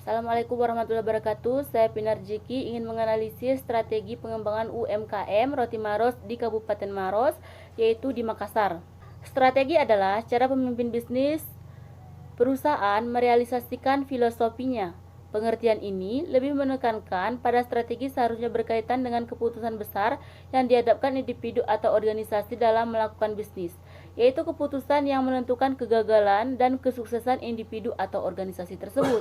Assalamualaikum warahmatullahi wabarakatuh. Saya Pinar Jiki ingin menganalisis strategi pengembangan UMKM Roti Maros di Kabupaten Maros, yaitu di Makassar. Strategi adalah cara pemimpin bisnis perusahaan merealisasikan filosofinya. Pengertian ini lebih menekankan pada strategi seharusnya berkaitan dengan keputusan besar yang dihadapkan individu atau organisasi dalam melakukan bisnis, yaitu keputusan yang menentukan kegagalan dan kesuksesan individu atau organisasi tersebut.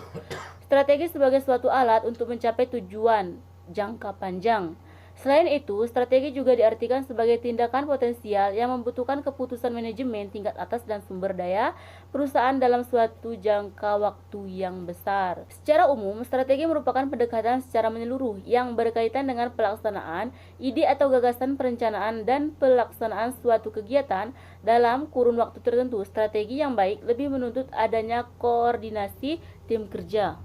Strategi sebagai suatu alat untuk mencapai tujuan jangka panjang. Selain itu, strategi juga diartikan sebagai tindakan potensial yang membutuhkan keputusan manajemen tingkat atas dan sumber daya perusahaan dalam suatu jangka waktu yang besar. Secara umum, strategi merupakan pendekatan secara menyeluruh yang berkaitan dengan pelaksanaan ide atau gagasan perencanaan dan pelaksanaan suatu kegiatan dalam kurun waktu tertentu. Strategi yang baik lebih menuntut adanya koordinasi tim kerja.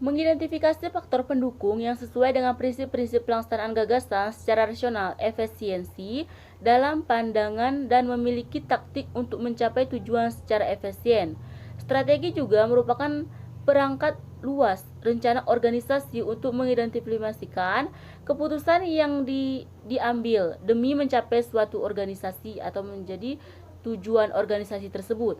Mengidentifikasi faktor pendukung yang sesuai dengan prinsip-prinsip pelaksanaan gagasan secara rasional, efisiensi dalam pandangan, dan memiliki taktik untuk mencapai tujuan secara efisien. Strategi juga merupakan perangkat luas rencana organisasi untuk mengidentifikasikan keputusan yang diambil demi mencapai suatu organisasi atau menjadi tujuan organisasi tersebut.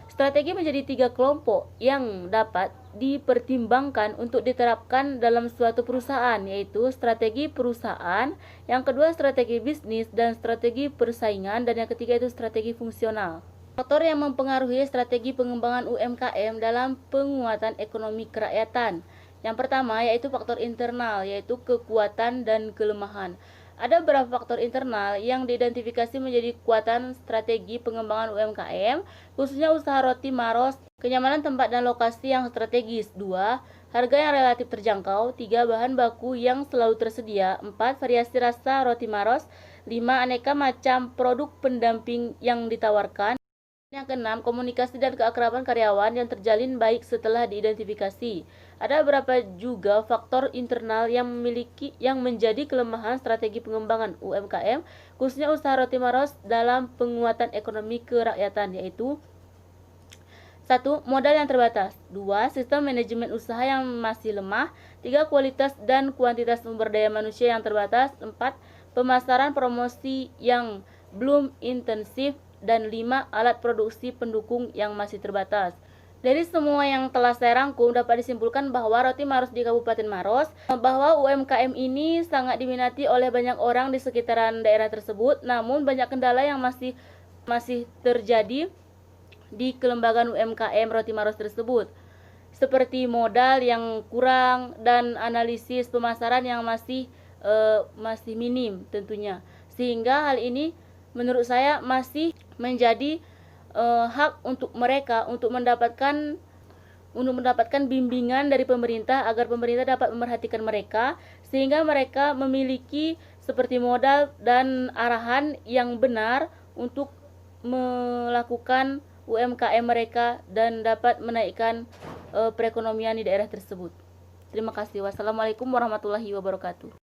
Strategi menjadi 3 kelompok yang dapat dipertimbangkan untuk diterapkan dalam suatu perusahaan, yaitu strategi perusahaan, yang kedua strategi bisnis, dan strategi persaingan, dan yang ketiga itu strategi fungsional. Faktor yang mempengaruhi strategi pengembangan UMKM dalam penguatan ekonomi kerakyatan. Yang pertama yaitu faktor internal, yaitu kekuatan dan kelemahan. Ada beberapa faktor internal yang diidentifikasi menjadi kekuatan strategi pengembangan UMKM, khususnya usaha Roti Maros. Kenyamanan tempat dan lokasi yang strategis. 2. Harga yang relatif terjangkau. 3. Bahan baku yang selalu tersedia. 4. Variasi rasa Roti Maros. 5. Aneka macam produk pendamping yang ditawarkan. Yang keenam, komunikasi dan keakraban karyawan yang terjalin baik setelah diidentifikasi. Ada beberapa juga faktor internal yang menjadi kelemahan strategi pengembangan UMKM, khususnya usaha Roti Maros dalam penguatan ekonomi kerakyatan, yaitu 1. Modal yang terbatas. 2. Sistem manajemen usaha yang masih lemah. 3. Kualitas dan kuantitas sumber daya manusia yang terbatas. 4. Pemasaran promosi yang belum intensif. Dan 5. Alat produksi pendukung yang masih terbatas. Dari semua yang telah saya rangkum, dapat disimpulkan bahwa Roti Maros di Kabupaten Maros, bahwa UMKM ini sangat diminati oleh banyak orang di sekitaran daerah tersebut, namun banyak kendala yang masih terjadi di kelembagaan UMKM Roti Maros tersebut, seperti modal yang kurang dan analisis pemasaran yang masih minim tentunya, sehingga hal ini menurut saya masih menjadi hak untuk mereka untuk mendapatkan bimbingan dari pemerintah, agar pemerintah dapat memerhatikan mereka sehingga mereka memiliki seperti modal dan arahan yang benar untuk melakukan UMKM mereka dan dapat menaikkan perekonomian di daerah tersebut. Terima kasih. Wassalamualaikum warahmatullahi wabarakatuh.